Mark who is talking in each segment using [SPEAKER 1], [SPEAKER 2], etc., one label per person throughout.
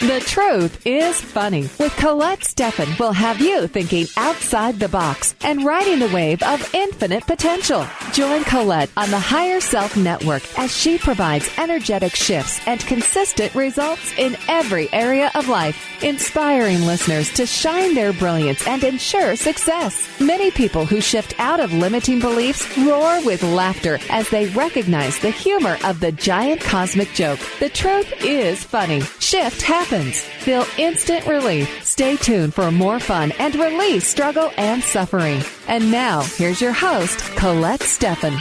[SPEAKER 1] The Truth is Funny with Colette Stefan will have you thinking outside the box and riding the wave of infinite potential. Join Colette on the Higher Self Network as she provides energetic shifts and consistent results in every area of life, inspiring listeners to shine their brilliance and ensure success. Many people who shift out of limiting beliefs roar with laughter as they recognize the humor of the giant cosmic joke. The truth is funny. Shift happens. Feel instant relief. Stay tuned for more fun and release struggle and suffering. And now, here's your host, Colette Stefan.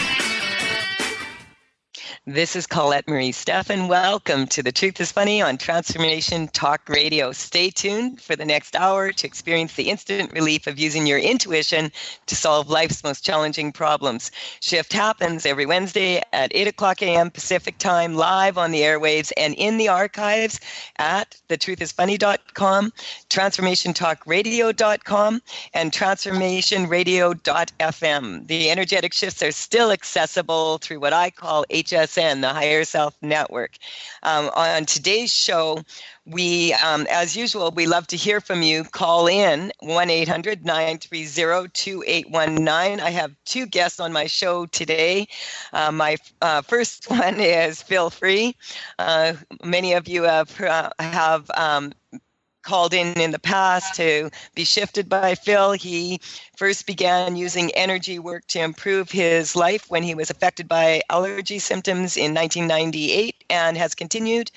[SPEAKER 2] This is Colette Marie Stefan. Welcome to The Truth is Funny on Transformation Talk Radio. Stay tuned for the next hour to experience the instant relief of using your intuition to solve life's most challenging problems. Shift happens every Wednesday at 8 o'clock a.m. Pacific Time, live on the airwaves and in the archives at thetruthisfunny.com, transformationtalkradio.com, and transformationradio.fm. The energetic shifts are still accessible through what I call HSN, the Higher Self Network. On today's show, we, as usual, we love to hear from you. Call in 1-800-930-2819. I have two guests on my show today. My first one is Phil Free. Many of you have called in the past to be shifted by Phil. He first began using energy work to improve his life when he was affected by allergy symptoms in 1998 and has continued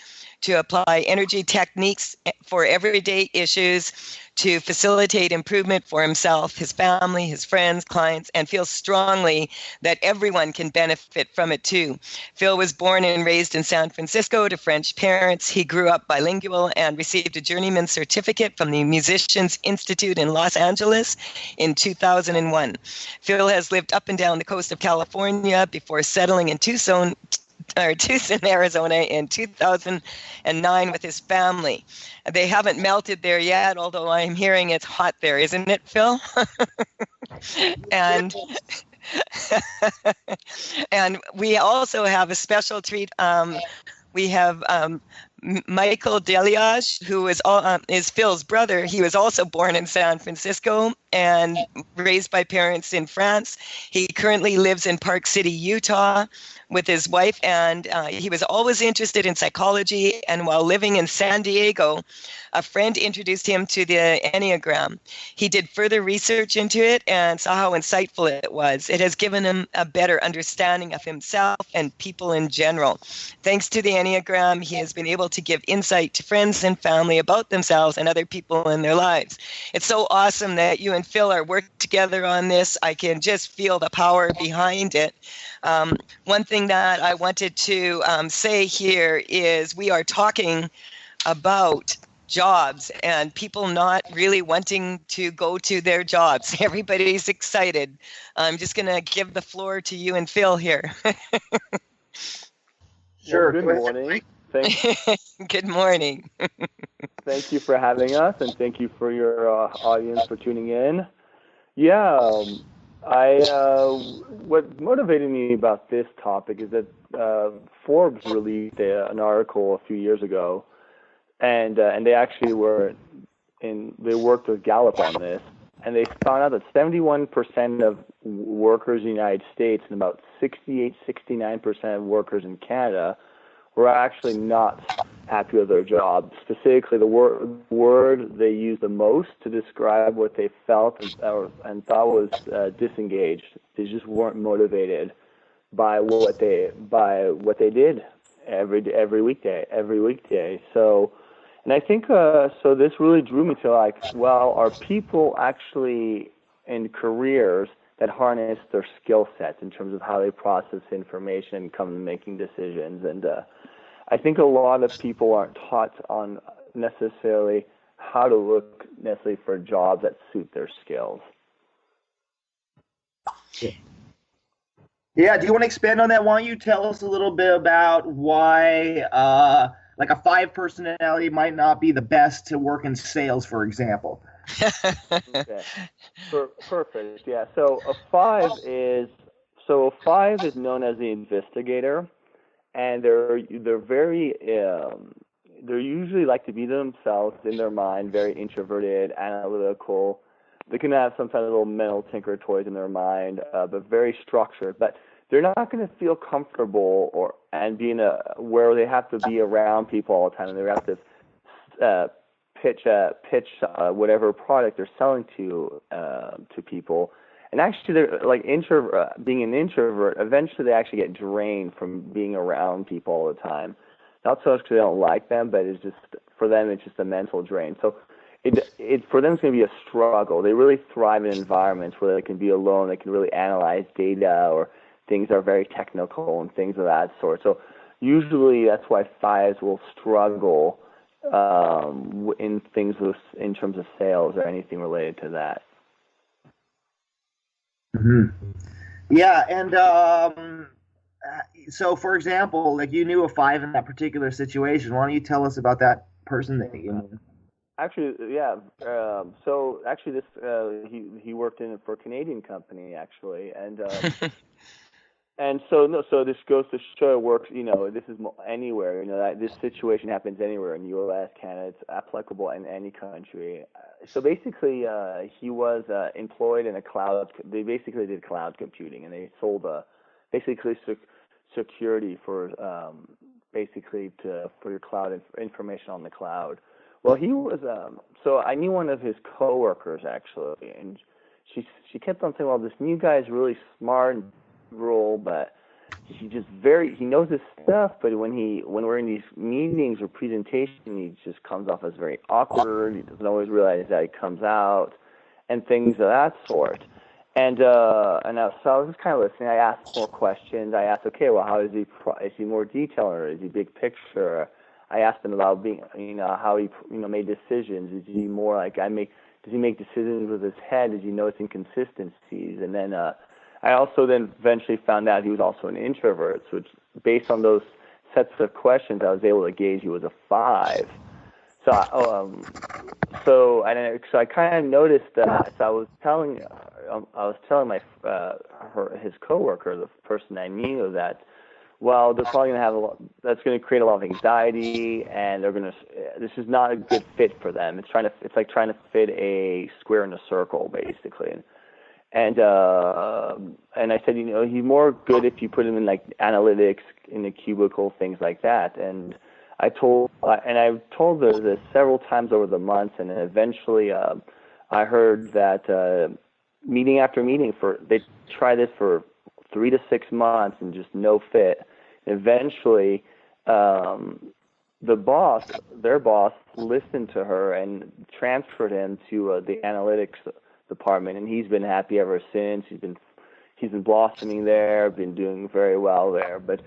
[SPEAKER 2] to apply energy techniques for everyday issues to facilitate improvement for himself, his family, his friends, clients, and feels strongly that everyone can benefit from it too. Phil was born and raised in San Francisco to French parents. He grew up bilingual and received a journeyman certificate from the Musicians Institute in Los Angeles in 2001. Phil has lived up and down the coast of California before settling in Tucson, Arizona in 2009 with his family. They haven't melted there yet, although I'm hearing it's hot there, isn't it, Phil? And and we also have a special treat. We have Michael Deliage, who is Phil's brother. He was also born in San Francisco and raised by parents in France. He currently lives in Park City, Utah, with his wife, and he was always interested in psychology. And while living in San Diego, a friend introduced him to the Enneagram. He did further research into it and saw how insightful it was. It has given him a better understanding of himself and people in general. Thanks to the Enneagram, he has been able to give insight to friends and family about themselves and other people in their lives. It's so awesome that you and Phil are working together on this. I can just feel the power behind it. One thing that I wanted to say here is we are talking about jobs and people not really wanting to go to their jobs. Everybody's excited. I'm just going to give the floor to you and Phil here.
[SPEAKER 3] Sure. Well, good morning.
[SPEAKER 2] Good morning.
[SPEAKER 3] Thank you for having us, and thank you for your audience for tuning in. Yeah, what motivated me about this topic is that Forbes released an article a few years ago, and they actually they worked with Gallup on this, and they found out that 71% of workers in the United States and about 69% of workers in Canada were actually not happy with their job. Specifically, the word they used the most to describe what they felt and thought was disengaged. They just weren't motivated by what they did every weekday. So, and I think so. This really drew me to are people actually in careers that harness their skill sets in terms of how they process information and come to making decisions? And I think a lot of people aren't taught on necessarily how to look necessarily for jobs that suit their skills.
[SPEAKER 4] Yeah, do you want to expand on that? Why don't you tell us a little bit about why like a 5 personality might not be the best to work in sales, for example?
[SPEAKER 3] Okay. Perfect. Yeah. So a 5 is known as the investigator, and they're very usually like to be themselves in their mind, very introverted, analytical. They can have some kind of little mental tinker toys in their mind, but very structured. But they're not going to feel comfortable and be where they have to be around people all the time, and they have to pitch whatever product they're selling to people. And actually, they're like being an introvert. Eventually, they actually get drained from being around people all the time. Not so much because they don't like them, but it's just for them, it's just a mental drain. So for them, it's going to be a struggle. They really thrive in environments where they can be alone. They can really analyze data, or things are very technical and things of that sort. So usually, that's why fives will struggle in terms of sales or anything related to that.
[SPEAKER 4] Mm-hmm. Yeah, and so, for example, like you knew a five in that particular situation. Why don't you tell us about that person that you knew?
[SPEAKER 3] Actually, yeah. So actually, this he worked for a Canadian company actually, and and so this goes to show it works. This is anywhere. That this situation happens anywhere in U.S., Canada. It's applicable in any country. So basically, he was employed in a cloud. They basically did cloud computing, and they sold basically security for for your cloud information on the cloud. Well, he was so I knew one of his coworkers actually, and she kept on saying, well, this new guy is really smart and rural, but he knows his stuff, but when we're in these meetings or presentations, he just comes off as very awkward. He doesn't always realize that he comes out, and things of that sort. And so I was just kind of listening. I asked more questions. I asked, okay, well, how is he more detailed, or is he big picture? I asked him about being, how he, made decisions. Is he more like does he make decisions with his head? Does he notice inconsistencies? And then I also then eventually found out he was also an introvert. So based on those sets of questions, I was able to gauge he was a 5. So I kind of noticed that. So I was telling his coworker, the person I knew, that, well, they're probably going to have that's going to create a lot of anxiety, and this is not a good fit for them. It's like trying to fit a square in a circle, basically. And I said, he's more good if you put him in like analytics, in the cubicle, things like that. And I've told this several times over the months, and then eventually I heard that meeting after meeting they try this for 3 to 6 months and just no fit. Eventually, their boss, listened to her and transferred him to the analytics department, and he's been happy ever since. He's been blossoming there, been doing very well there. But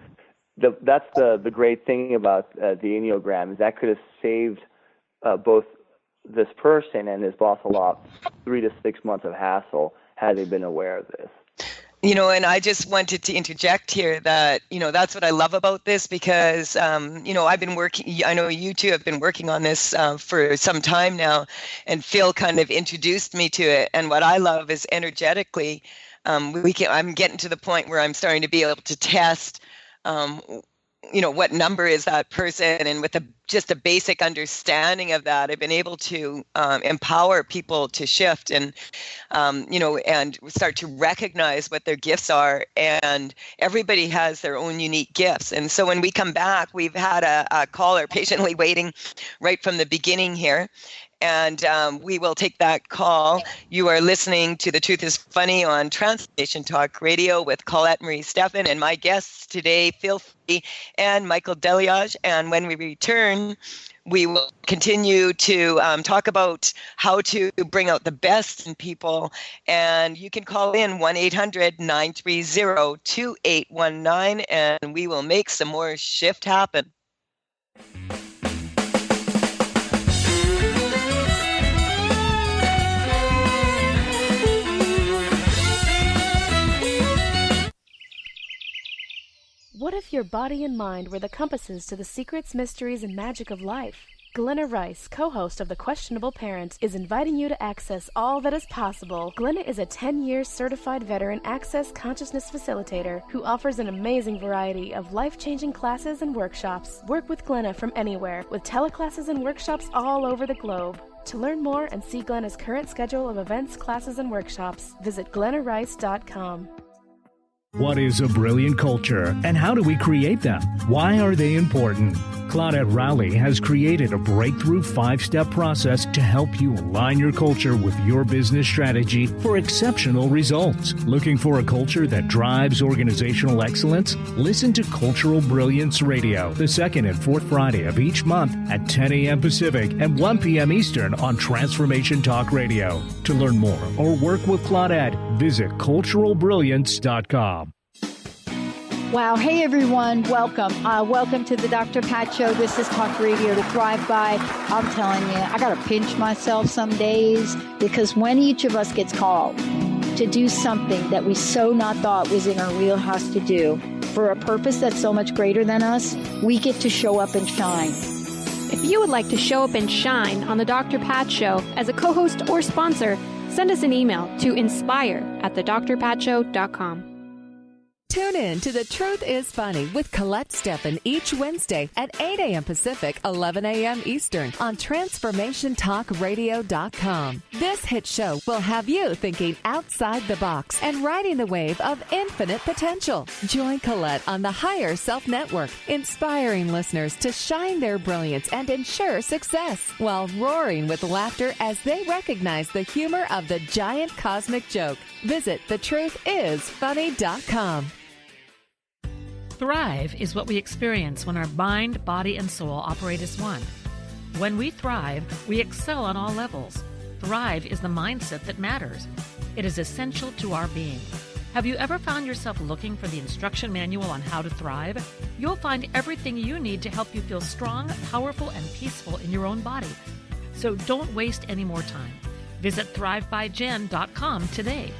[SPEAKER 3] that's the great thing about the Enneagram, is that could have saved both this person and his boss a lot, 3 to 6 months of hassle, had they been aware of this.
[SPEAKER 2] And I just wanted to interject here that, that's what I love about this, because, I've been working, I know you two have been working on this for some time now, and Phil kind of introduced me to it. And what I love is energetically, I'm getting to the point where I'm starting to be able to test, what number is that person, and with just a basic understanding of that, I've been able to empower people to shift and start to recognize what their gifts are. And everybody has their own unique gifts. And so when we come back, we've had a caller patiently waiting right from the beginning here. And we will take that call. You are listening to The Truth is Funny on Transformation Talk Radio with Colette Marie Stefan and my guests today, Phil Free and Michael Deliage. And when we return, we will continue to talk about how to bring out the best in people. And you can call in 1-800-930-2819, and we will make some more shift happen.
[SPEAKER 5] What if your body and mind were the compasses to the secrets, mysteries, and magic of life? Glenna Rice, co-host of The Questionable Parent, is inviting you to access all that is possible. Glenna is a 10-year certified veteran access consciousness facilitator who offers an amazing variety of life-changing classes and workshops. Work with Glenna from anywhere, with teleclasses and workshops all over the globe. To learn more and see Glenna's current schedule of events, classes, and workshops, visit glennarice.com.
[SPEAKER 6] What is a brilliant culture, and how do we create them? Why are they important? Claudette Rowley has created a breakthrough 5-step process to help you align your culture with your business strategy for exceptional results. Looking for a culture that drives organizational excellence? Listen to Cultural Brilliance Radio, the second and fourth Friday of each month at 10 a.m. Pacific and 1 p.m. Eastern on Transformation Talk Radio. To learn more or work with Claudette, visit culturalbrilliance.com.
[SPEAKER 7] Wow. Hey, everyone. Welcome. Welcome to the Dr. Pat Show. This is Talk Radio to Thrive By. I'm telling you, I got to pinch myself some days, because when each of us gets called to do something that we so not thought was in our wheelhouse to do for a purpose that's so much greater than us, we get to show up and shine.
[SPEAKER 8] If you would like to show up and shine on the Dr. Pat Show as a co-host or sponsor, send us an email to inspire@thedrpatshow.com.
[SPEAKER 1] Tune in to The Truth is Funny with Colette Stefan each Wednesday at 8 a.m. Pacific, 11 a.m. Eastern on TransformationTalkRadio.com. This hit show will have you thinking outside the box and riding the wave of infinite potential. Join Colette on the Higher Self Network, inspiring listeners to shine their brilliance and ensure success while roaring with laughter as they recognize the humor of the giant cosmic joke. Visit thetruthisfunny.com.
[SPEAKER 9] Thrive is what we experience when our mind, body, and soul operate as one. When we thrive, we excel on all levels. Thrive is the mindset that matters. It is essential to our being. Have you ever found yourself looking for the instruction manual on how to thrive? You'll find everything you need to help you feel strong, powerful, and peaceful in your own body. So don't waste any more time. Visit thrivebyjen.com today.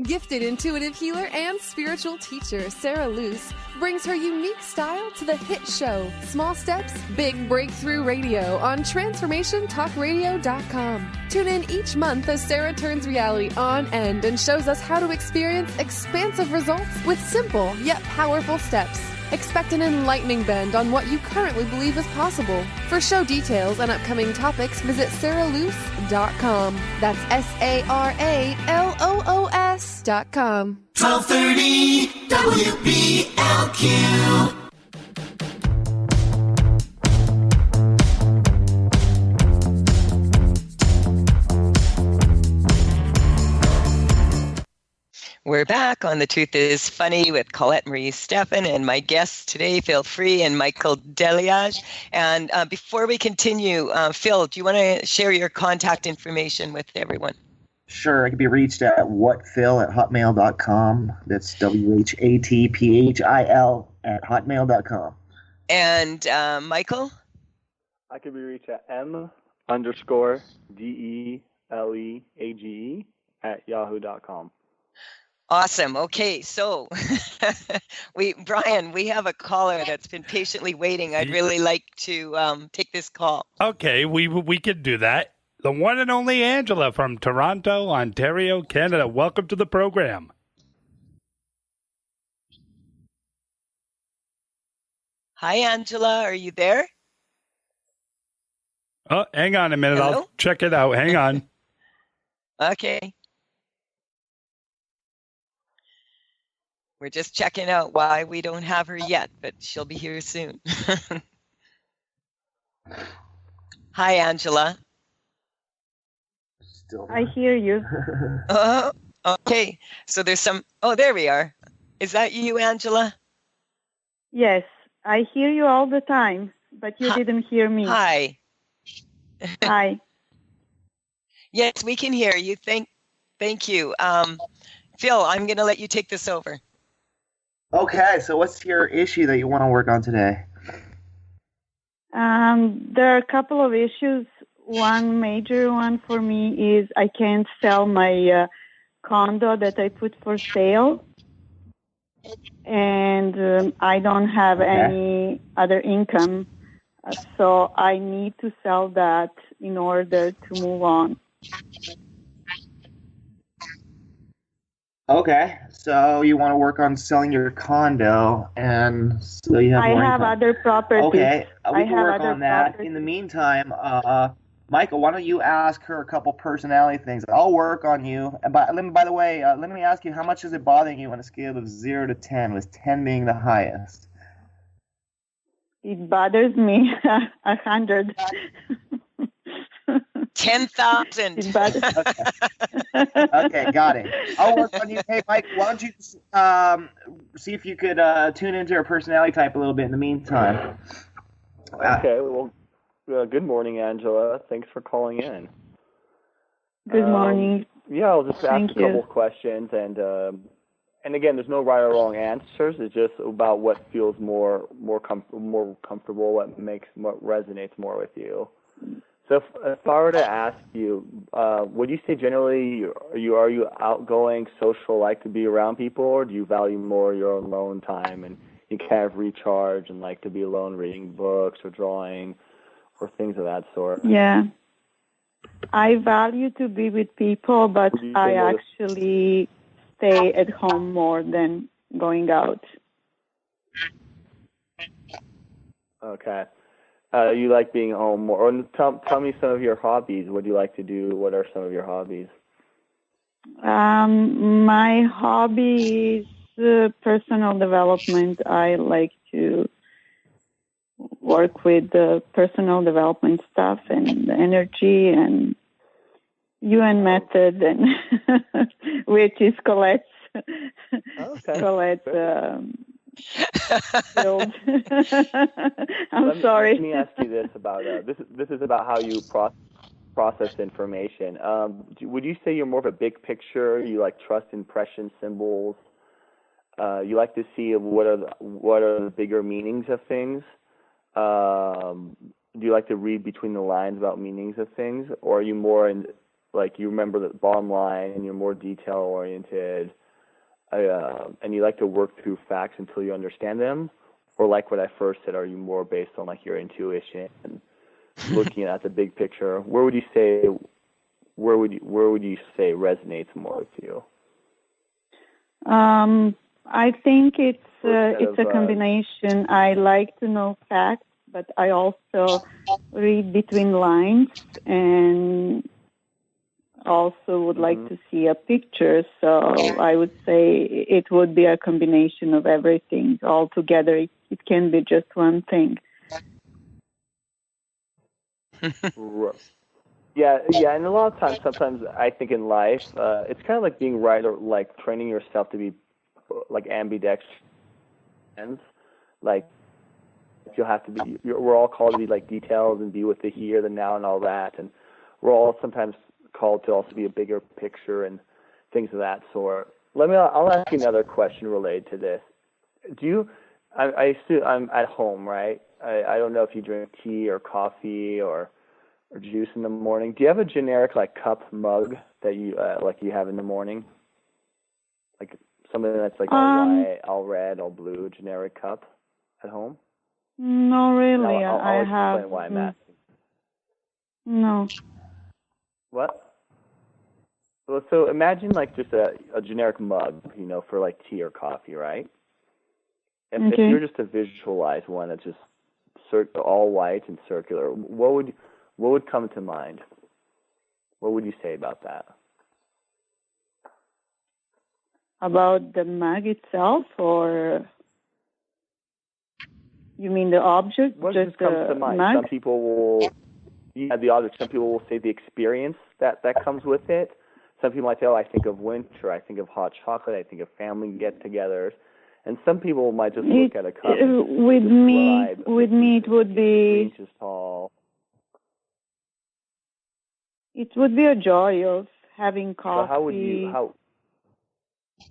[SPEAKER 10] Gifted intuitive healer and spiritual teacher Sarah Luce brings her unique style to the hit show Small Steps, Big Breakthrough Radio on TransformationTalkRadio.com. Tune in each month as Sarah turns reality on end and shows us how to experience expansive results with simple yet powerful steps. Expect an enlightening bend on what you currently believe is possible. For show details and upcoming topics, visit sarahluce.com. That's SARALOOS.com.
[SPEAKER 11] 1230 WBLQ.
[SPEAKER 2] We're back on The Truth is Funny with Colette Marie Stefan and my guests today, Phil Free and Michael Deliage. And before we continue, Phil, do you want to share your contact information with everyone?
[SPEAKER 4] Sure. I can be reached at whatphil@hotmail.com. That's WHATPHIL@hotmail.com.
[SPEAKER 2] And Michael?
[SPEAKER 3] I can be reached at M_DELEAGE@yahoo.com.
[SPEAKER 2] Awesome. Okay, so Brian, we have a caller that's been patiently waiting. I'd really like to take this call.
[SPEAKER 12] Okay, we can do that. The one and only Angela from Toronto, Ontario, Canada. Welcome to the program.
[SPEAKER 2] Hi, Angela. Are you there?
[SPEAKER 12] Oh, hang on a minute.
[SPEAKER 2] Hello?
[SPEAKER 12] I'll check it out. Hang on.
[SPEAKER 2] Okay. We're just checking out why we don't have her yet, but she'll be here soon. Hi, Angela.
[SPEAKER 13] I hear you.
[SPEAKER 2] Okay. So there's some... Oh, there we are. Is that you, Angela?
[SPEAKER 13] Yes, I hear you all the time, but you didn't hear me.
[SPEAKER 2] Hi.
[SPEAKER 13] Hi.
[SPEAKER 2] Yes, we can hear you. Thank you. Phil, I'm going to let you take this over.
[SPEAKER 4] Okay, so what's your issue that you want to work on today?
[SPEAKER 13] There are a couple of issues. One major one for me is I can't sell my condo that I put for sale. And I don't have any other income So I need to sell that in order to move on.
[SPEAKER 4] Okay, so you want to work on selling your condo, and so you have more income.
[SPEAKER 13] Other properties.
[SPEAKER 4] Okay, we can work
[SPEAKER 13] other
[SPEAKER 4] on that.
[SPEAKER 13] properties.
[SPEAKER 4] In the meantime, Michael, why don't you ask her a couple personality things? I'll work on you. By the way, let me ask you, how much is it bothering you on a scale of 0 to 10, with 10 being the highest?
[SPEAKER 13] It bothers me 100.
[SPEAKER 2] 10,000.
[SPEAKER 13] It bothers.
[SPEAKER 4] Okay, got it. I'll work on you. Hey, Mike, why don't you see if you could tune into her personality type a little bit in the meantime?
[SPEAKER 3] Okay, well, good morning, Angela. Thanks for calling in.
[SPEAKER 13] Good morning.
[SPEAKER 3] Yeah, I'll just ask a couple of questions, and again, there's no right or wrong answers. It's just about what feels more comfortable, what resonates more with you. So if I were to ask you, would you say generally are you outgoing, social, like to be around people, or do you value more your own alone time and you kind of recharge and like to be alone reading books or drawing or things of that sort?
[SPEAKER 13] Yeah. I value to be with people, but I actually stay at home more than going out.
[SPEAKER 3] Okay. You like being home more. Or tell me some of your hobbies. What do you like to do? What are some of your hobbies?
[SPEAKER 13] My hobby is personal development. I like to work with the personal development stuff and the energy and UN method, and which is Colette's. Colette's. Sorry.
[SPEAKER 3] Let me ask you this about this is about how you process information. Would you say you're more of a big picture? You like trust impression symbols? You like to see what are the bigger meanings of things? Do you like to read between the lines about meanings of things, or are you more in like you remember the bottom line and you're more detail oriented? And you like to work through facts until you understand them, or like what I first said, are you more based on like your intuition and looking at the big picture? Where would you say resonates more with you?
[SPEAKER 13] I think it's a combination. I like to know facts, but I also read between lines and also would like to see a picture. So I would say it would be a combination of everything all together. It can be just one thing.
[SPEAKER 3] Yeah, and a lot of times, sometimes I think in life, it's kind of like being right or like training yourself to be like ambidextrous. Like you'll have to be. We're all called to be like detailed and be with the here, the now, and all that, and we're all sometimes called to also be a bigger picture and things of that sort. I'll ask you another question related to this. I assume I'm at home, right? I don't know if you drink tea or coffee or juice in the morning. Do you have a generic like cup mug that you you have in the morning? Like something that's like all white, all red, all blue, generic cup at home?
[SPEAKER 13] No, really.
[SPEAKER 3] I'll
[SPEAKER 13] have.
[SPEAKER 3] Explain why I'm asking.
[SPEAKER 13] No.
[SPEAKER 3] What? Well, so imagine like just a generic mug, for like tea or coffee, right? If you were just to visualize one that's just all white and circular, what would come to mind? What would you say about that?
[SPEAKER 13] About the mug itself, or you mean the object?
[SPEAKER 3] What
[SPEAKER 13] just
[SPEAKER 3] comes to mind?
[SPEAKER 13] Mug?
[SPEAKER 3] Some people will. Yeah, the object. Some people will say the experience that comes with it. Some people might say, I think of winter, I think of hot chocolate, I think of family get-togethers. And some people might just look at a cup.
[SPEAKER 13] With me, it would be.
[SPEAKER 3] Inches tall.
[SPEAKER 13] It would be a joy of having coffee.
[SPEAKER 3] So how would you?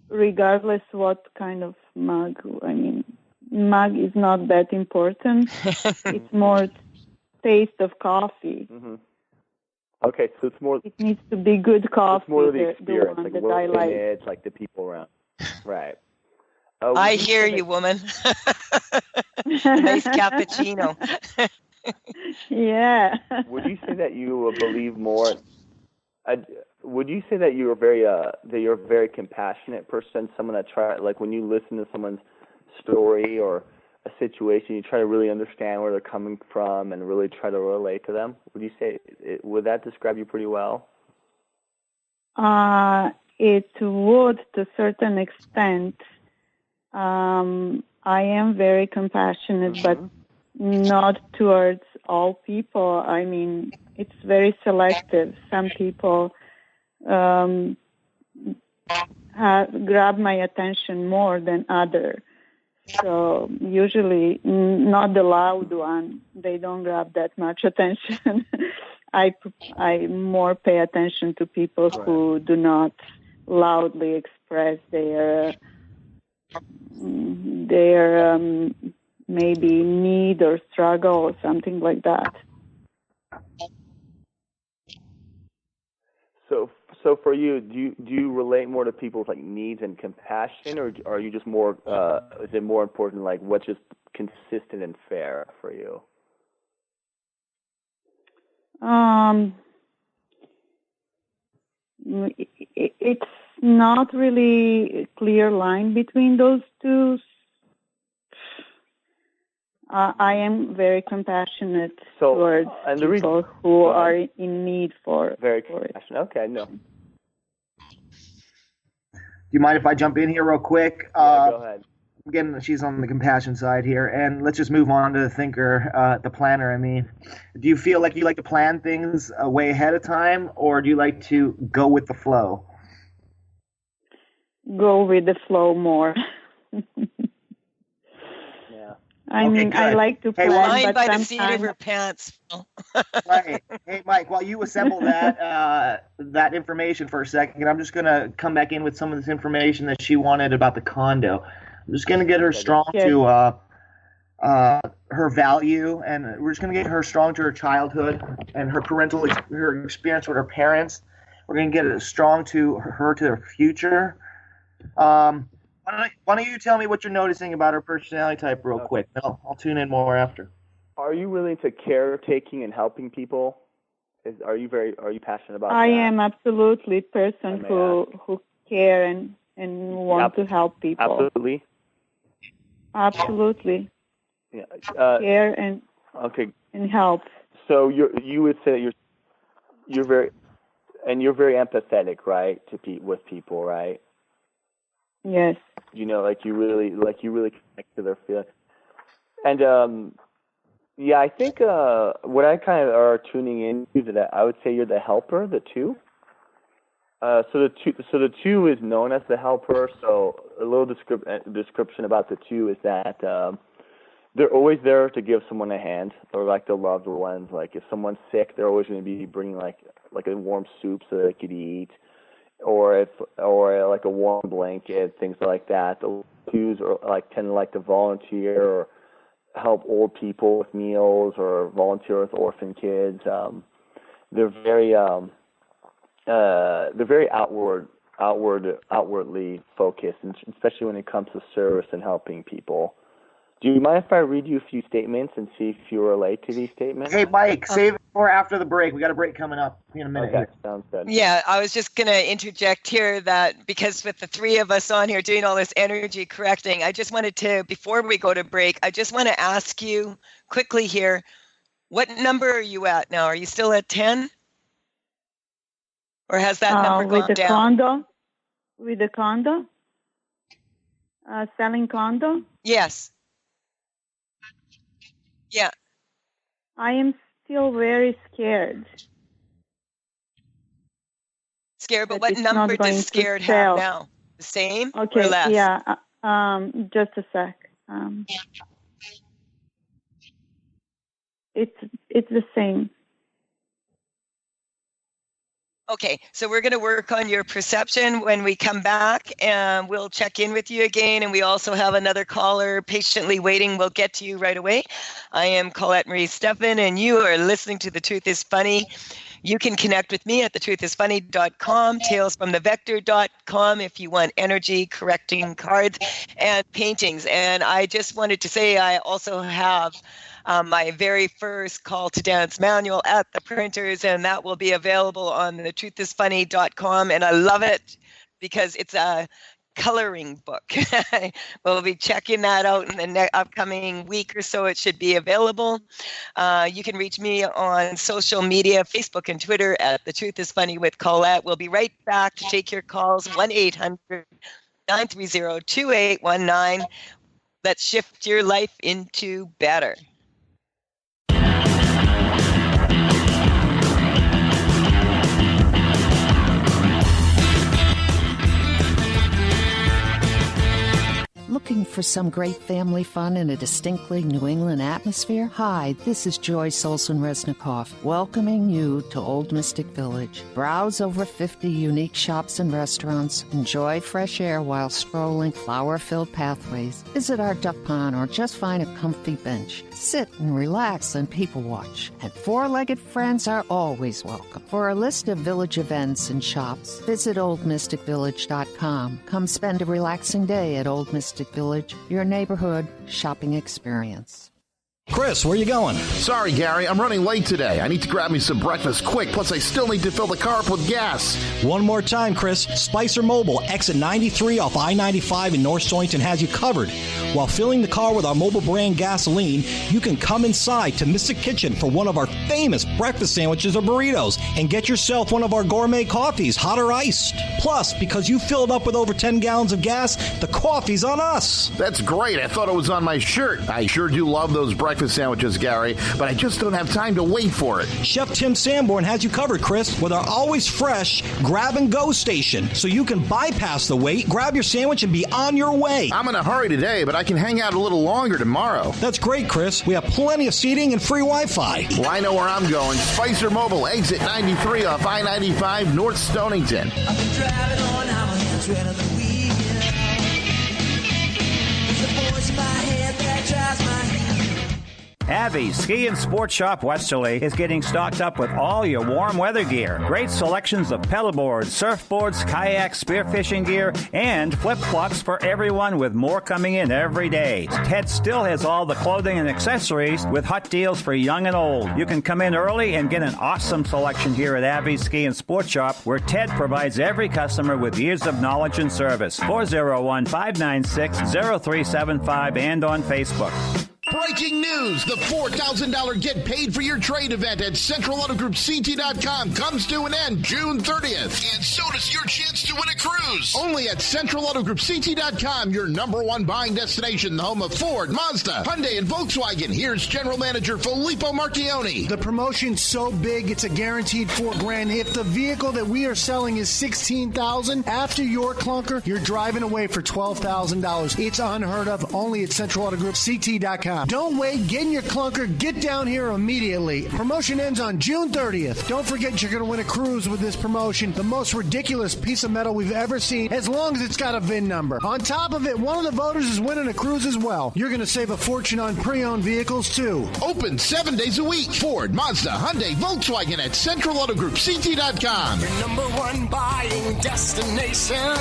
[SPEAKER 13] Regardless what kind of mug. I mean, mug is not that important. It's more taste of coffee.
[SPEAKER 3] Mm-hmm. Okay, so it's more.
[SPEAKER 13] It needs to be good coffee.
[SPEAKER 3] It's more the experience,
[SPEAKER 13] the one
[SPEAKER 3] like
[SPEAKER 13] that
[SPEAKER 3] what's
[SPEAKER 13] I like.
[SPEAKER 3] in it, like the people around. Right.
[SPEAKER 2] I hear you, woman. Nice cappuccino.
[SPEAKER 13] Yeah.
[SPEAKER 3] Would you say that you believe more? Would you say that you're a very compassionate person? Someone that like when you listen to someone's story or a situation, you try to really understand where they're coming from and really try to relate to them. Would you say would that describe you pretty well?
[SPEAKER 13] It would to a certain extent. I am very compassionate, but not towards all people. I mean, it's very selective. Some people grab my attention more than others. So usually not the loud one. They don't grab that much attention. I more pay attention to people who do not loudly express their maybe need or struggle or something like that.
[SPEAKER 3] So for you, do you relate more to people's like needs and compassion, or are you just more? Is it more important like what's just consistent and fair for you?
[SPEAKER 13] It's not really a clear line between those two. I am very compassionate towards people who are in need for
[SPEAKER 3] very compassionate. Okay, no.
[SPEAKER 4] Do you mind if I jump in here real quick?
[SPEAKER 3] Yeah, go ahead.
[SPEAKER 4] Again, she's on the compassion side here, and let's just move on to the thinker, the planner. I mean, do you feel like you like to plan things way ahead of time, or do you like to go with the flow?
[SPEAKER 13] Go with the flow more. I mean,
[SPEAKER 4] good.
[SPEAKER 13] I like to plan,
[SPEAKER 2] Flying by
[SPEAKER 13] but
[SPEAKER 2] the seat of her pants.
[SPEAKER 4] Right. Hey, Mike, while you assemble that information for a second, I'm just going to come back in with some of this information that she wanted about the condo. I'm just going to get her strong to her value, and we're just going to get her strong to her childhood and her her experience with her parents. We're going to get it strong to her to her future. Why don't you tell me what you're noticing about her personality type real quick? I'll tune in more after.
[SPEAKER 3] Are you really into caretaking and helping people? Are you passionate about that?
[SPEAKER 13] I am absolutely a person who care and want to help people.
[SPEAKER 3] Absolutely.
[SPEAKER 13] Absolutely.
[SPEAKER 3] Yeah.
[SPEAKER 13] Care and help.
[SPEAKER 3] So you would say that you're very empathetic, right, with people, right?
[SPEAKER 13] Yes.
[SPEAKER 3] You know, like you really connect to their feelings. And I think what I kind of are tuning into that I would say you're the helper, the two. So the two is known as the helper. So a little description about the two is that they're always there to give someone a hand, or like the loved ones. Like if someone's sick, they're always going to be bringing like a warm soup so they could eat. Or like a warm blanket, things like that. The twos are tend to like to volunteer or help old people with meals or volunteer with orphan kids. They're very outwardly focused, and especially when it comes to service and helping people. Do you mind if I read you a few statements and see if you relate to these statements?
[SPEAKER 4] Hey, Mike, save it for after the break. We got a break coming up in a minute.
[SPEAKER 3] Okay, sounds good.
[SPEAKER 2] Yeah, I was just going to interject here that because with the three of us on here doing all this energy correcting, I just wanted to, before we go to break, I just want to ask you quickly here, what number are you at now? Are you still at 10? Or has that number gone down?
[SPEAKER 13] With the condo? Selling condo?
[SPEAKER 2] Yes. Yeah.
[SPEAKER 13] I am still very scared.
[SPEAKER 2] Scared, but what number does scared have now? The same or less?
[SPEAKER 13] Yeah. Just a sec. It's the same.
[SPEAKER 2] Okay, so we're going to work on your perception when we come back, and we'll check in with you again. And we also have another caller patiently waiting. We'll get to you right away. I am Colette Marie Stefan, and you are listening to The Truth is Funny. You can connect with me at thetruthisfunny.com, talesfromthevector.com if you want energy correcting cards and paintings. And I just wanted to say I also have my very first call to dance manual at the printers, and that will be available on thetruthisfunny.com. And I love it because it's a coloring book. We'll be checking that out in the upcoming week or so. It should be available. You can reach me on social media, Facebook and Twitter at The Truth is Funny with Colette. We'll be right back to take your calls, 1-800-930-2819. Let's shift your life into better.
[SPEAKER 11] Looking for some great family fun in a distinctly New England atmosphere? Hi, this is Joyce Olson-Resnikoff, welcoming you to Old Mystic Village. Browse over 50 unique shops and restaurants. Enjoy fresh air while strolling flower-filled pathways. Visit our duck pond or just find a comfy bench. Sit and relax and people watch. And four-legged friends are always welcome. For a list of village events and shops, visit oldmysticvillage.com. Come spend a relaxing day at Old Mystic Village, your neighborhood shopping experience.
[SPEAKER 14] Chris, where you going?
[SPEAKER 15] Sorry, Gary, I'm running late today. I need to grab me some breakfast quick, plus I still need to fill the car up with gas.
[SPEAKER 14] One more time, Chris. Spicer Mobile, exit 93 off I-95 in North Stonington has you covered. While filling the car with our mobile brand gasoline, you can come inside to Mystic Kitchen for one of our famous breakfast sandwiches or burritos and get yourself one of our gourmet coffees, hot or iced. Plus, because you filled up with over 10 gallons of gas, the coffee's on us.
[SPEAKER 15] That's great. I thought it was on my shirt. I sure do love those breakfast sandwiches, Gary, but I just don't have time to wait for it.
[SPEAKER 14] Chef Tim Sanborn has you covered, Chris, with our always fresh grab-and-go station, so you can bypass the wait, grab your sandwich, and be on your way.
[SPEAKER 15] I'm in a hurry today, but I can hang out a little longer tomorrow.
[SPEAKER 14] That's great, Chris. We have plenty of seating and free Wi-Fi.
[SPEAKER 15] Well, I know where I'm going. Spicer Mobile, exit 93 off I-95, North Stonington.
[SPEAKER 16] I've been driving on, now my hands right on the wheel. There's a voice in my head that drives my head.
[SPEAKER 17] Abby's Ski and Sports Shop Westerly is getting stocked up with all your warm weather gear. Great selections of pedalboards, surfboards, kayaks, spearfishing gear, and flip-flops for everyone, with more coming in every day. Ted still has all the clothing and accessories with hot deals for young and old. You can come in early and get an awesome selection here at Abby's Ski and Sports Shop, where Ted provides every customer with years of knowledge and service. 401-596-0375 and on Facebook.
[SPEAKER 15] Breaking news! The $4,000 Get Paid for Your Trade event at CentralAutoGroupCT.com comes to an end June 30th. And so does your chance to win a cruise. Only at CentralAutoGroupCT.com, your number one buying destination, the home of Ford, Mazda, Hyundai, and Volkswagen. Here's General Manager Filippo Marchioni.
[SPEAKER 18] The promotion's so big, it's a guaranteed $4,000. If the vehicle that we are selling is $16,000, after your clunker, you're driving away for $12,000. It's unheard of. Only at CentralAutoGroupCT.com. Don't wait. Get in your clunker. Get down here immediately. Promotion ends on June 30th. Don't forget you're going to win a cruise with this promotion. The most ridiculous piece of metal we've ever seen, as long as it's got a VIN number. On top of it, one of the voters is winning a cruise as well. You're going to save a fortune on pre-owned vehicles, too.
[SPEAKER 15] Open 7 days a week. Ford, Mazda, Hyundai, Volkswagen at CentralAutoGroupCT.com.
[SPEAKER 16] Your number one buying destination.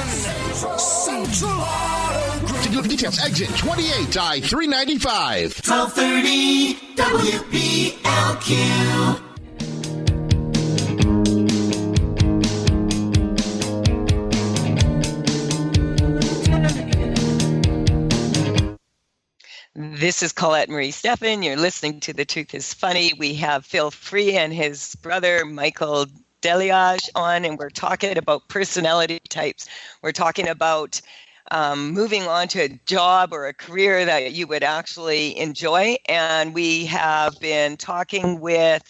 [SPEAKER 16] Central Auto Group.
[SPEAKER 15] To give details, exit 28 I-395.
[SPEAKER 16] 1230 WBLQ.
[SPEAKER 2] This is Colette Marie Stefan. You're listening to The Truth is Funny. We have Phil Free and his brother Michael Deliage on, and we're talking about personality types. We're talking about moving on to a job or a career that you would actually enjoy. And we have been talking with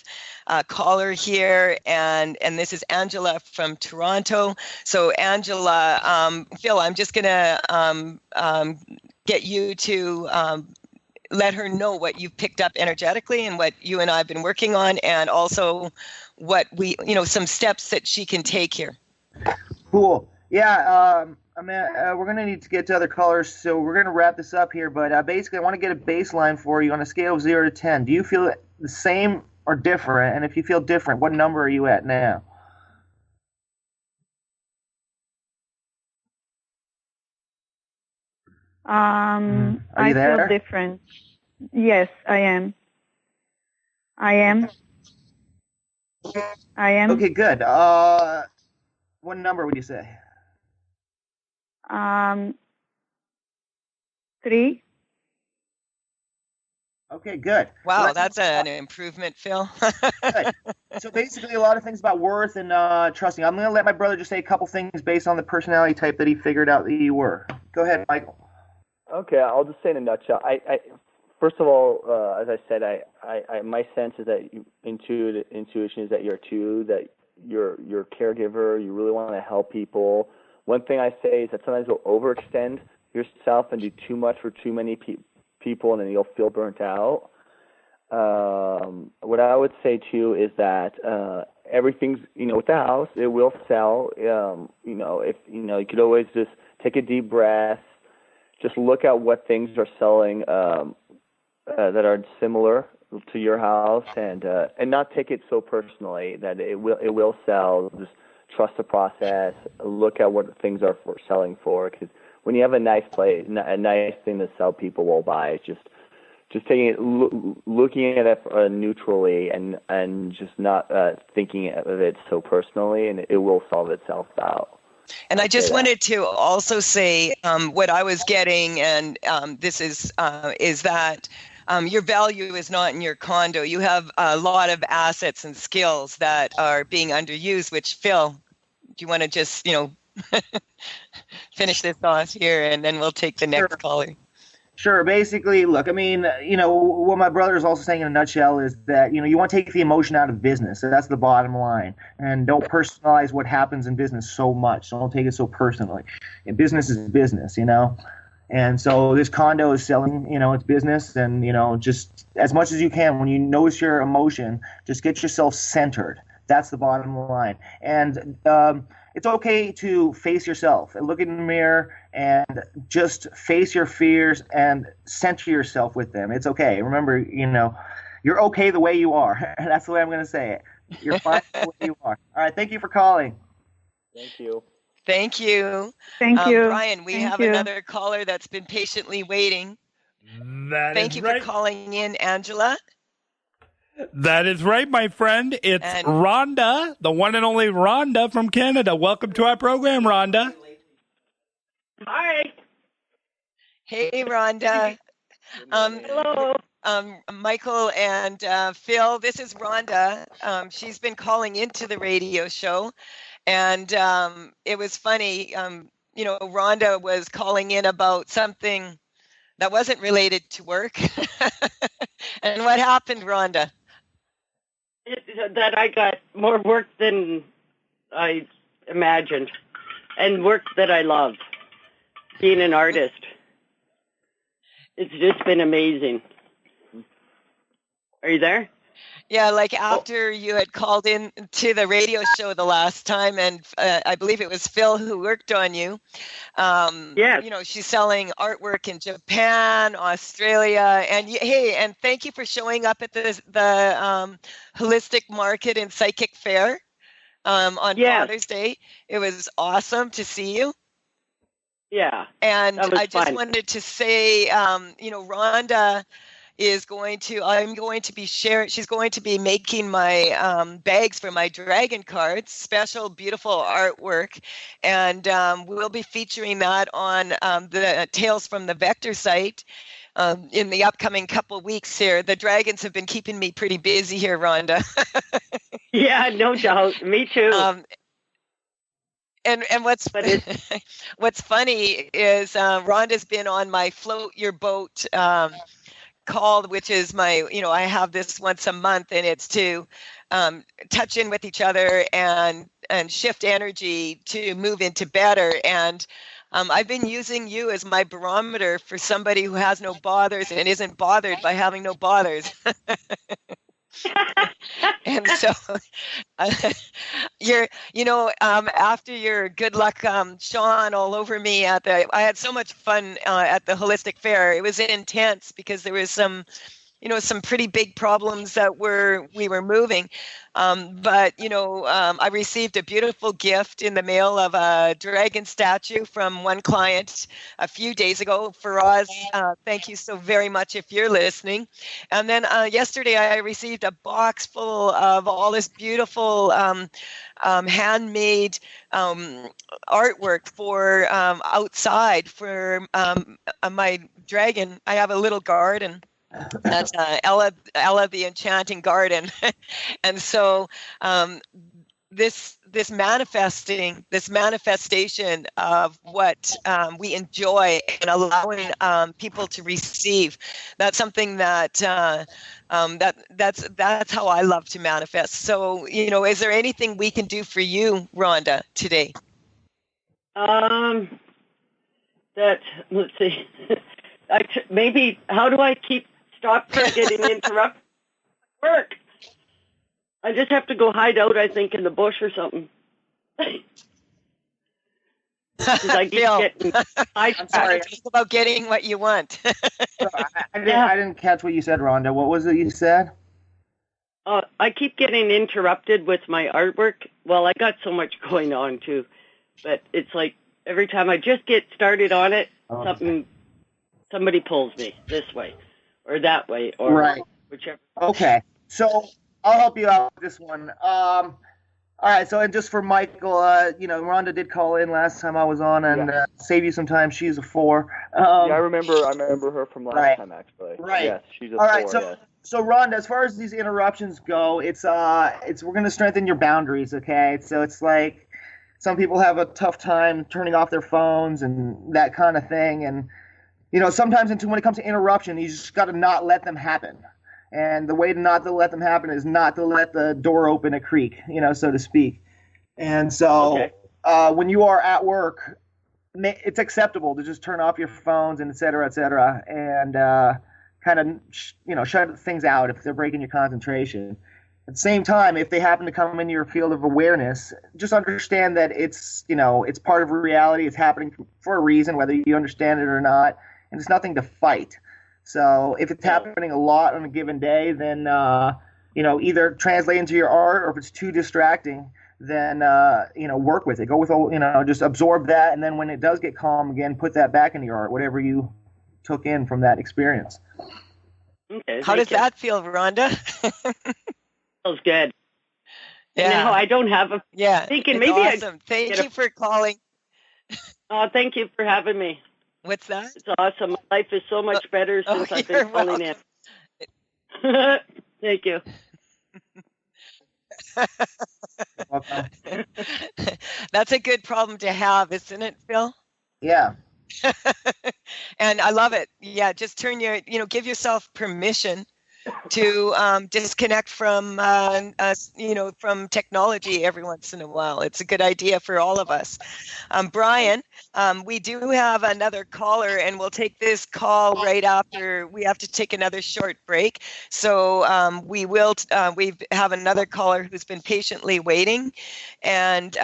[SPEAKER 2] a caller here, and this is Angela from Toronto. So Angela, Phil, I'm just going to get you to let her know what you've picked up energetically and what you and I have been working on, and also what we, some steps that she can take here.
[SPEAKER 4] Cool. Yeah, we're going to need to get to other callers, so we're going to wrap this up here. But basically, I want to get a baseline for you on a scale of 0 to 10. Do you feel the same or different? And if you feel different, what number are you at now?
[SPEAKER 13] I
[SPEAKER 4] there?
[SPEAKER 13] feel different. Yes, I am.
[SPEAKER 4] Okay, good. What number would you say?
[SPEAKER 13] 3.
[SPEAKER 4] Okay, good.
[SPEAKER 2] Wow, that's an improvement, Phil.
[SPEAKER 4] Good. So basically, a lot of things about worth and trusting. I'm going to let my brother just say a couple things based on the personality type that he figured out that you were. Go ahead, Michael.
[SPEAKER 3] Okay, I'll just say in a nutshell. First of all, as I said, my sense is that intuition is that you're a 2, that you're a caregiver. You really want to help people. One thing I say is that sometimes you'll overextend yourself and do too much for too many people, and then you'll feel burnt out. What I would say too is that everything's, with the house, it will sell. If you could always just take a deep breath, just look at what things are selling that are similar to your house, and not take it so personally that it will sell. Just trust the process. Look at what things are selling for, because when you have a nice place, a nice thing to sell, people will buy. It's just taking it, looking at it neutrally, and just not thinking of it so personally, and it will solve itself out.
[SPEAKER 2] And I just wanted to also say what I was getting, and this is that your value is not in your condo. You have a lot of assets and skills that are being underused, which, Phil, do you want to just, finish this off here, and then we'll take the next caller.
[SPEAKER 4] Sure. Basically, look, I mean, what my brother is also saying in a nutshell is that, you want to take the emotion out of business. So that's the bottom line. And don't personalize what happens in business so much. So don't take it so personally. And business is business, And so this condo is selling, it's business. And, just as much as you can, when you notice your emotion, just get yourself centered. That's the bottom line. And it's okay to face yourself and look in the mirror and just face your fears and center yourself with them. It's okay. Remember, you're okay the way you are. That's the way I'm going to say it. You're fine the way you are. All right. Thank you for calling.
[SPEAKER 3] Thank you.
[SPEAKER 2] Thank you.
[SPEAKER 13] Thank you.
[SPEAKER 2] Brian, we have another caller that's been patiently waiting. Thank you for calling in, Angela.
[SPEAKER 12] That is right, my friend. It's Rhonda, the one and only Rhonda from Canada. Welcome to our program, Rhonda.
[SPEAKER 19] Hi.
[SPEAKER 2] Hey, Rhonda.
[SPEAKER 19] Hello.
[SPEAKER 2] Michael and Phil, this is Rhonda. She's been calling into the radio show, and it was funny. Rhonda was calling in about something that wasn't related to work. And what happened, Rhonda?
[SPEAKER 19] That I got more work than I imagined, and work that I love, being an artist. It's just been amazing. Are you there?
[SPEAKER 2] Yeah, like after you had called in to the radio show the last time, and I believe it was Phil who worked on you.
[SPEAKER 19] Yes.
[SPEAKER 2] She's selling artwork in Japan, Australia, and thank you for showing up at the Holistic Market and Psychic Fair on Father's Day. It was awesome to see you.
[SPEAKER 19] Yeah.
[SPEAKER 2] And
[SPEAKER 19] that was
[SPEAKER 2] I just
[SPEAKER 19] fun.
[SPEAKER 2] wanted to say, Rhonda is going to, she's going to be making my bags for my dragon cards, special, beautiful artwork. And we'll be featuring that on the Tales from the Vector site in the upcoming couple weeks here. The dragons have been keeping me pretty busy here, Rhonda.
[SPEAKER 19] Yeah, no doubt. Me too.
[SPEAKER 2] And what's what's funny is Rhonda's been on my Float Your Boat call, which is my, I have this once a month, and it's to touch in with each other and shift energy to move into better. And I've been using you as my barometer for somebody who has no bothers and isn't bothered by having no bothers. And so after your good luck Sean all over me I had so much fun at the Holistic Fair. It was intense because there was some some pretty big problems that we were moving. But I received a beautiful gift in the mail of a dragon statue from one client a few days ago. Faraz, thank you so very much if you're listening. And then yesterday I received a box full of all this beautiful handmade artwork for outside for my dragon. I have a little garden. That's Ella the Enchanting Garden. And so this manifestation of what we enjoy and allowing people to receive, that's something that that's how I love to manifest. So, is there anything we can do for you, Rhonda, today?
[SPEAKER 19] Let's see. Maybe how do I stop from getting interrupted at work? I just have to go hide out, I think, in the bush or something. I keep getting
[SPEAKER 2] I'm sorry. Think about getting what you want.
[SPEAKER 4] I didn't catch what you said, Rhonda. What was it you said?
[SPEAKER 19] I keep getting interrupted with my artwork. Well, I got so much going on, too. But it's like every time I just get started on it, somebody pulls me this way or that way or whichever.
[SPEAKER 4] Okay. So I'll help you out with this one. All right. So, and just for Michael, Rhonda did call in last time I was on and save you some time. She's a 4.
[SPEAKER 3] I remember her from last time, actually.
[SPEAKER 4] Right.
[SPEAKER 3] Yes, she's a 4.
[SPEAKER 4] All right. So Rhonda, as far as these interruptions go, it's we're going to strengthen your boundaries. Okay. So it's like some people have a tough time turning off their phones and that kind of thing. And, sometimes when it comes to interruption, you just got to not let them happen. And the way to not to let them happen is not to let the door open a creak, so to speak. And so when you are at work, it's acceptable to just turn off your phones and et cetera, and kind of, shut things out if they're breaking your concentration. At the same time, if they happen to come into your field of awareness, just understand that it's part of reality. It's happening for a reason, whether you understand it or not, and it's nothing to fight. So if it's happening a lot on a given day, then, either translate into your art, or if it's too distracting, then, work with it. Go with, just absorb that. And then when it does get calm again, put that back into your art, whatever you took in from that experience.
[SPEAKER 19] Okay.
[SPEAKER 2] How does that feel, Rhonda?
[SPEAKER 19] Feels good.
[SPEAKER 2] Yeah.
[SPEAKER 19] No, I don't have a...
[SPEAKER 2] Yeah.
[SPEAKER 19] Thinking
[SPEAKER 2] it's
[SPEAKER 19] maybe
[SPEAKER 2] awesome. Thank you for calling.
[SPEAKER 19] Oh, thank you for having me.
[SPEAKER 2] What's that?
[SPEAKER 19] It's awesome. My life is so much better since I've been calling in. Thank you.
[SPEAKER 2] That's a good problem to have, isn't it, Phil?
[SPEAKER 4] Yeah.
[SPEAKER 2] And I love it. Yeah, just give yourself permission to disconnect from from technology every once in a while. It's a good idea for all of us. Brian, we do have another caller, and we'll take this call right after we have to take another short break. So we have another caller who's been patiently waiting, and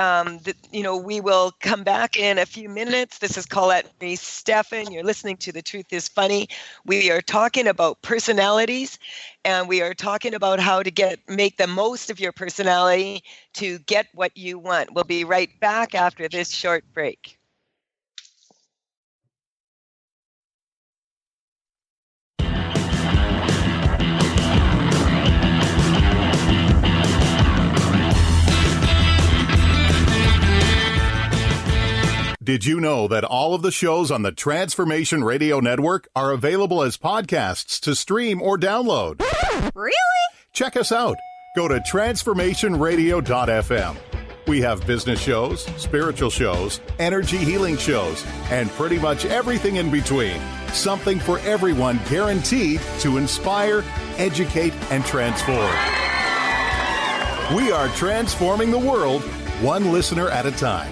[SPEAKER 2] we will come back in a few minutes. This is Colette Marie Stefan. You're listening to The Truth is Funny. We are talking about personalities, and we are talking about how to make the most of your personality to get what you want. We'll be right back after this short break.
[SPEAKER 20] Did you know that all of the shows on the Transformation Radio Network are available as podcasts to stream or download?
[SPEAKER 21] Really?
[SPEAKER 20] Check us out. Go to transformationradio.fm. We have business shows, spiritual shows, energy healing shows, and pretty much everything in between. Something for everyone, guaranteed to inspire, educate, and transform. We are transforming the world, one listener at a time.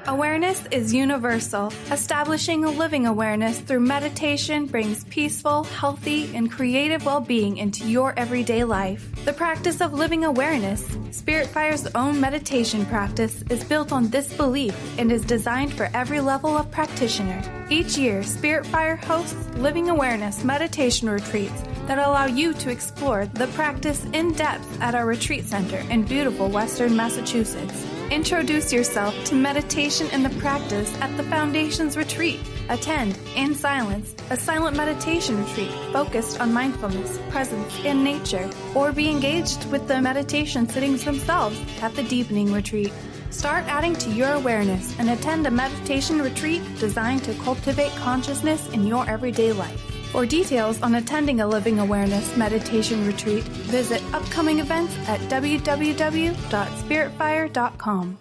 [SPEAKER 21] Awareness is universal. Establishing a living awareness through meditation brings peaceful, healthy, and creative well-being into your everyday life. The practice of living awareness, Spirit Fire's own meditation practice, is built on this belief and is designed for every level of practitioner. Each year, Spirit Fire hosts living awareness meditation retreats that allow you to explore the practice in depth at our retreat center in beautiful Western Massachusetts. Introduce yourself to meditation and the practice at the Foundation's retreat. Attend, in silence, a silent meditation retreat focused on mindfulness, presence, and nature, or be engaged with the meditation sittings themselves at the Deepening Retreat. Start adding to your awareness and attend a meditation retreat designed to cultivate consciousness in your everyday life. For details on attending a Living Awareness meditation retreat, visit upcoming events at www.spiritfire.com.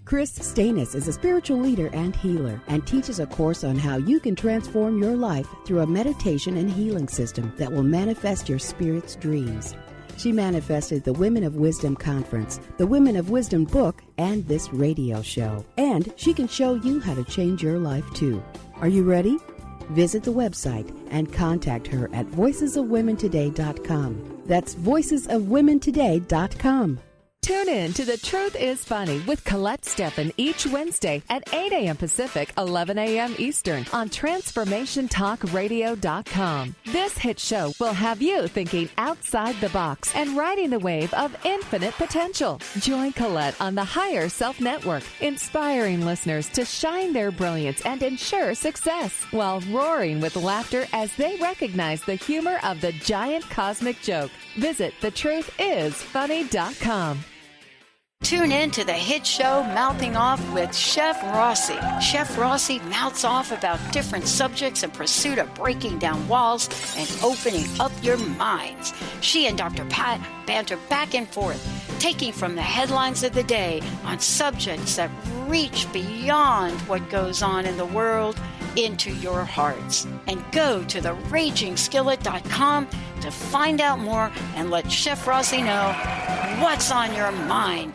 [SPEAKER 22] Chris Stanis is a spiritual leader and healer and teaches a course on how you can transform your life through a meditation and healing system that will manifest your spirit's dreams. She manifested the Women of Wisdom Conference, the Women of Wisdom book, and this radio show. And she can show you how to change your life too. Are you ready? Visit the website and contact her at voicesofwomentoday.com. That's voicesofwomentoday.com.
[SPEAKER 1] Tune in to The Truth is Funny with Colette Stefan each Wednesday at 8 a.m. Pacific, 11 a.m. Eastern on TransformationTalkRadio.com. This hit show will have you thinking outside the box and riding the wave of infinite potential. Join Colette on the Higher Self Network, inspiring listeners to shine their brilliance and ensure success while roaring with laughter as they recognize the humor of the giant cosmic joke. Visit thetruthисfunny.com.
[SPEAKER 23] Tune in to the hit show Mouthing Off with Chef Rossi. Chef Rossi mouths off about different subjects in pursuit of breaking down walls and opening up your minds. She and Dr. Pat banter back and forth, taking from the headlines of the day on subjects that reach beyond what goes on in the world into your hearts. And go to theragingskillet.com to find out more and let Chef Rossi know what's on your mind.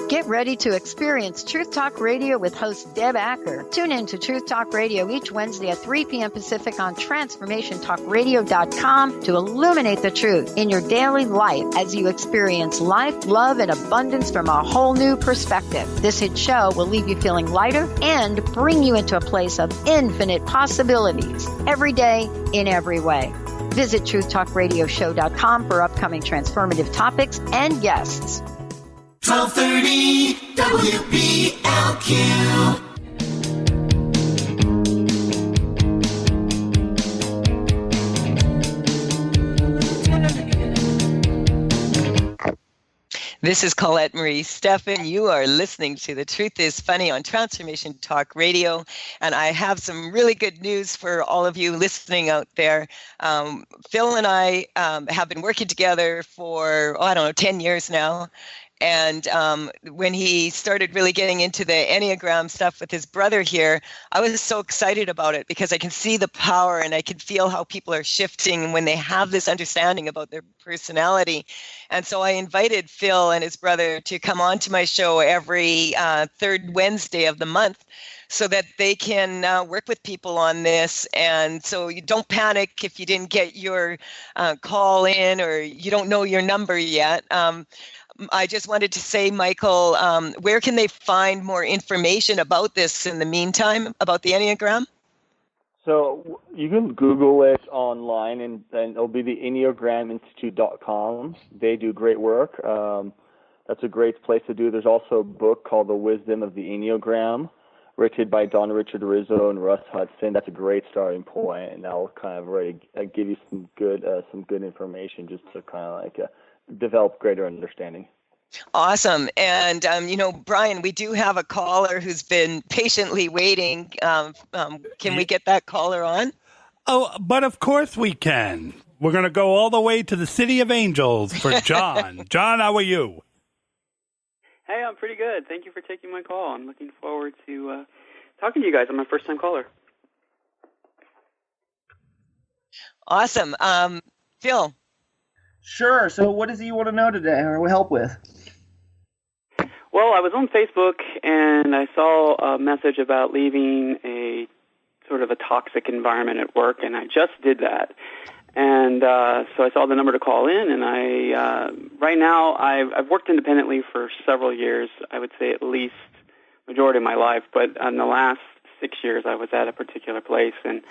[SPEAKER 24] Get ready to experience Truth Talk Radio with host Deb Acker. Tune in to Truth Talk Radio each Wednesday at 3 p.m. Pacific on TransformationTalkRadio.com to illuminate the truth in your daily life as you experience life, love, and abundance from a whole new perspective. This hit show will leave you feeling lighter and bring you into a place of infinite possibilities every day in every way. Visit TruthTalkRadioshow.com for upcoming transformative topics and guests.
[SPEAKER 16] 1230 WBLQ.
[SPEAKER 2] This is Colette Marie Stefan. You are listening to The Truth is Funny on Transformation Talk Radio. And I have some really good news for all of you listening out there. Phil and I have been working together for, 10 years now. And when he started really getting into the Enneagram stuff with his brother here, I was so excited about it because I can see the power and I can feel how people are shifting when they have this understanding about their personality. And so I invited Phil and his brother to come on to my show every third Wednesday of the month so that they can work with people on this. And so you don't panic if you didn't get your call in or you don't know your number yet. I just wanted to say, Michael, where can they find more information about this in the meantime, about the Enneagram?
[SPEAKER 3] So you can Google it online, and it'll be the EnneagramInstitute.com. They do great work. That's a great place to do. There's also a book called The Wisdom of the Enneagram, written by Don Richard Rizzo and Russ Hudson. That's a great starting point, and that'll kind of really give you some good information just to kind of like develop greater understanding.
[SPEAKER 2] Awesome. And, Brian, we do have a caller who's been patiently waiting. Can we get that caller on?
[SPEAKER 12] Oh, but of course we can. We're going to go all the way to the City of Angels for John. John, how are you?
[SPEAKER 25] Hey, I'm pretty good. Thank you for taking my call. I'm looking forward to talking to you guys. I'm my first-time caller.
[SPEAKER 2] Awesome. Phil?
[SPEAKER 4] Sure. So what does he want to know today or help with?
[SPEAKER 25] Well, I was on Facebook, and I saw a message about leaving a sort of a toxic environment at work, and I just did that. And so I saw the number to call in, and right now I've worked independently for several years, I would say at least majority of my life, but in the last 6 years I was at a particular place, and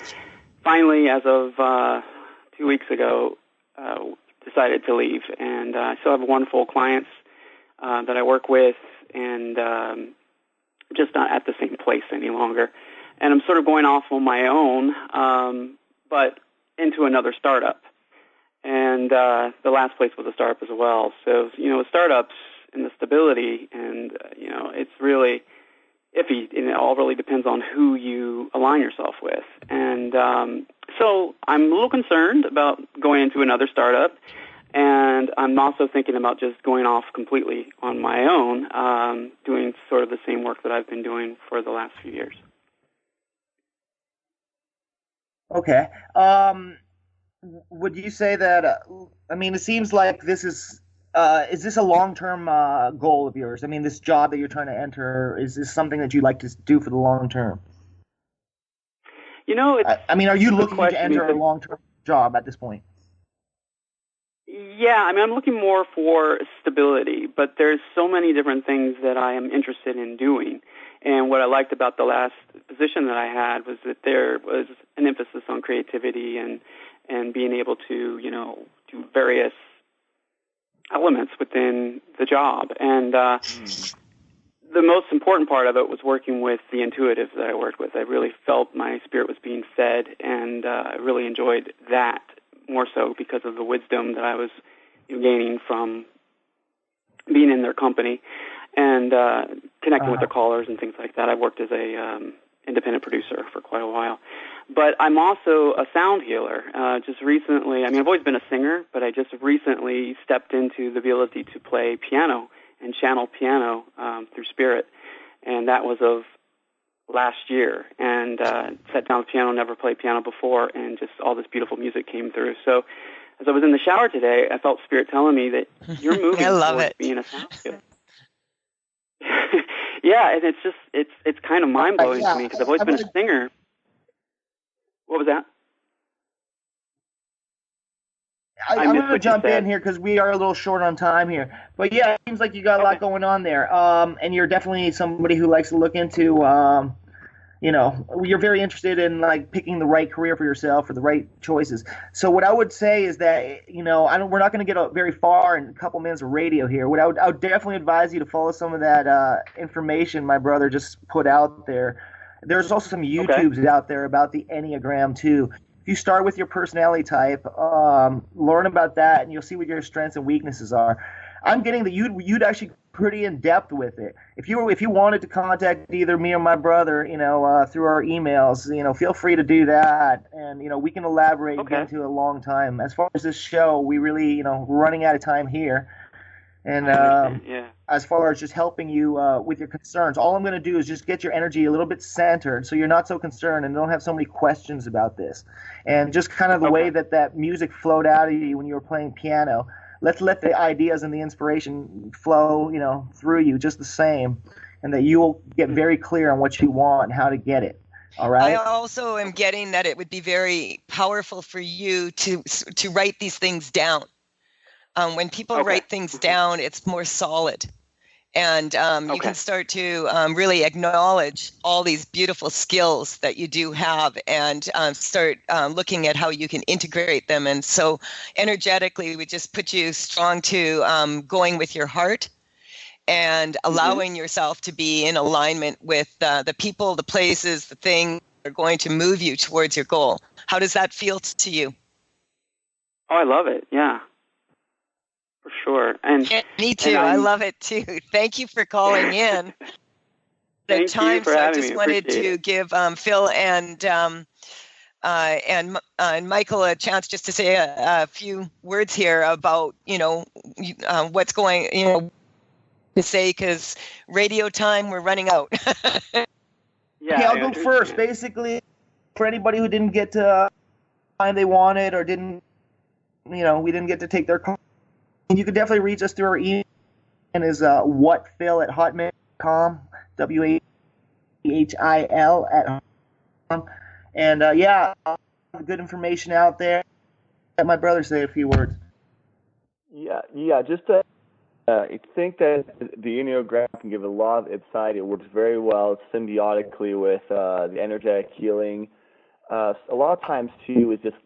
[SPEAKER 25] finally, as of 2 weeks ago, decided to leave. And I still have wonderful clients that I work with, and just not at the same place any longer. And I'm sort of going off on my own, but into another startup. And the last place was a startup as well. So, with startups and the stability, and, it's really iffy, and it all really depends on who you align yourself with. And so I'm a little concerned about going into another startup, and I'm also thinking about just going off completely on my own, doing sort of the same work that I've been doing for the last few years.
[SPEAKER 4] Okay. Would you say that, it seems like this is this a long-term goal of yours? This job that you're trying to enter, is this something that you'd like to do for the long term? Are you looking to enter a long-term job at this point?
[SPEAKER 25] Yeah, I'm looking more for stability, but there's so many different things that I am interested in doing. And what I liked about the last position that I had was that there was an emphasis on creativity and being able to, do various elements within the job. And the most important part of it was working with the intuitives that I worked with. I really felt my spirit was being fed, and I really enjoyed that more so because of the wisdom that I was gaining from being in their company and connecting with their callers and things like that. I worked as a independent producer for quite a while. But I'm also a sound healer. Just recently, I've always been a singer, but I just recently stepped into the ability to play piano and channel piano through spirit, and that was of last year. And sat down with piano, never played piano before, and just all this beautiful music came through. So as I was in the shower today, I felt spirit telling me that you're moving towards being a sound healer. Yeah, and it's kind of mind-blowing to me because I've always been a singer. What was that?
[SPEAKER 4] I'm going to jump in here because we are a little short on time here. But yeah, it seems like you got a lot going on there. And you're definitely somebody who likes to look into, you're very interested in picking the right career for yourself or the right choices. So what I would say is that, we're not going to get very far in a couple minutes of radio here. I would definitely advise you to follow some of that information my brother just put out there. There's also some YouTubes out there about the Enneagram too. If you start with your personality type, learn about that, and you'll see what your strengths and weaknesses are. I'm getting that you'd actually pretty in depth with it. If you wanted to contact either me or my brother, through our emails, feel free to do that, and we can elaborate and get into a long time. As far as this show, we really, we're running out of time here. And as far as just helping you with your concerns, all I'm going to do is just get your energy a little bit centered so you're not so concerned and don't have so many questions about this. And just kind of the way that music flowed out of you when you were playing piano, let's let the ideas and the inspiration flow, through you just the same, and that you will get very clear on what you want and how to get it. All right?
[SPEAKER 2] I also am getting that it would be very powerful for you to write these things down. When people write things down, it's more solid. And you can start to really acknowledge all these beautiful skills that you do have and start looking at how you can integrate them. And so energetically, we just put you strong to going with your heart and allowing yourself to be in alignment with the people, the places, the things that are going to move you towards your goal. How does that feel to you?
[SPEAKER 25] Oh, I love it. Yeah. For sure. And
[SPEAKER 2] me too. I love it too. Thank you for calling in.
[SPEAKER 25] Thank you for having me.
[SPEAKER 2] I just wanted to give Phil and Michael a chance just to say a few words here about what's going to say, because radio time, we're running out.
[SPEAKER 4] I'll go first. Basically, for anybody who didn't get to find they wanted or didn't, we didn't get to take their call. You can definitely reach us through our email, is whatphil@hotmail.com, WAHIL@hotmail.com. And good information out there. Let my brother say a few words.
[SPEAKER 3] Yeah. Just I think that the Enneagram can give a lot of insight. It works very well symbiotically with the energetic healing. A lot of times, too, is just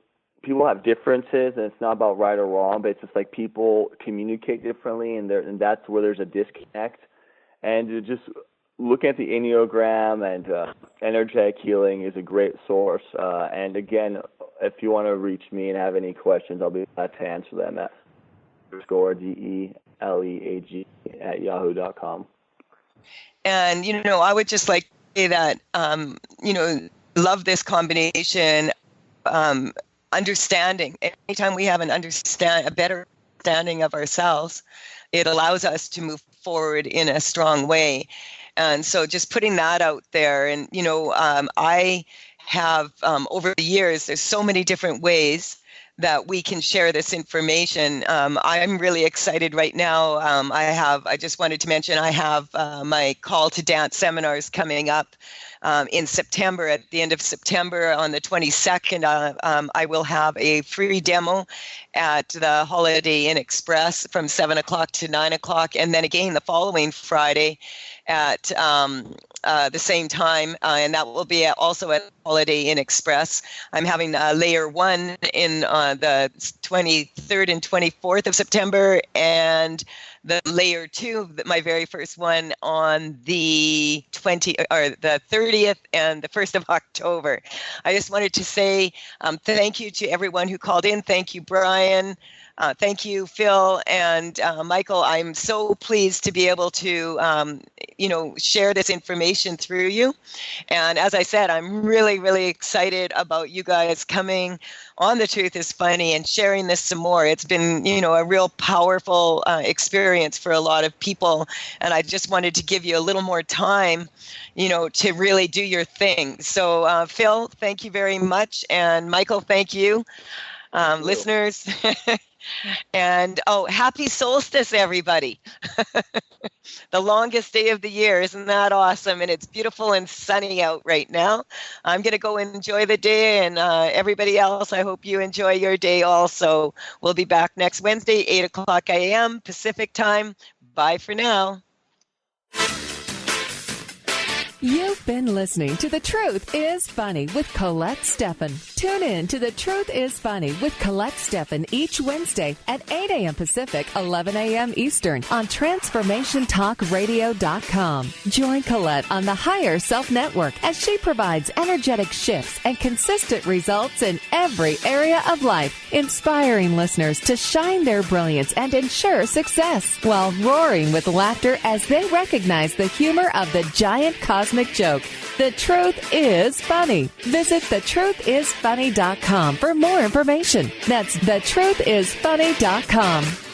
[SPEAKER 3] people have differences, and it's not about right or wrong, but it's just like people communicate differently, and that's where there's a disconnect. And just looking at the Enneagram and energetic healing is a great source. And again, if you want to reach me and have any questions, I'll be glad to answer them at DELEAG@yahoo.com.
[SPEAKER 2] And, I would just like to say that, love this combination, understanding. Anytime we have a better understanding of ourselves, it allows us to move forward in a strong way. And so just putting that out there, and, I have, over the years, there's so many different ways that we can share this information. I'm really excited right now. I just wanted to mention I have my Call to Dance seminars coming up in September. At the end of September, on the 22nd, I will have a free demo at the Holiday Inn Express from 7 o'clock to 9 o'clock. And then again, the following Friday at the same time, and that will be also at Holiday Inn Express. I'm having layer 1 in the 23rd and 24th of September, and the layer 2, my very first one, on the 30th and the 1st of October. I just wanted to say thank you to everyone who called in. Thank you, Brian. Thank you, Phil and Michael. I'm so pleased to be able to, share this information through you. And as I said, I'm really, really excited about you guys coming on The Truth is Funny and sharing this some more. It's been, a real powerful experience for a lot of people. And I just wanted to give you a little more time, to really do your thing. So, Phil, thank you very much. And Michael, thank you. Listeners. And happy solstice, everybody. The longest day of the year. Isn't that awesome? And it's beautiful and sunny out right now. I'm going to go enjoy the day, and everybody else, I hope you enjoy your day also. We'll be back next Wednesday, 8 o'clock a.m. Pacific time. Bye for now.
[SPEAKER 1] You've been listening to The Truth is Funny with Colette Stefan. Tune in to The Truth is Funny with Colette Stefan each Wednesday at 8 a.m. Pacific, 11 a.m. Eastern on TransformationTalkRadio.com. Join Colette on the Higher Self Network as she provides energetic shifts and consistent results in every area of life, inspiring listeners to shine their brilliance and ensure success while roaring with laughter as they recognize the humor of the giant cosmic joke. The Truth is Funny. Visit thetruthisfunny.com for more information. That's thetruthisfunny.com.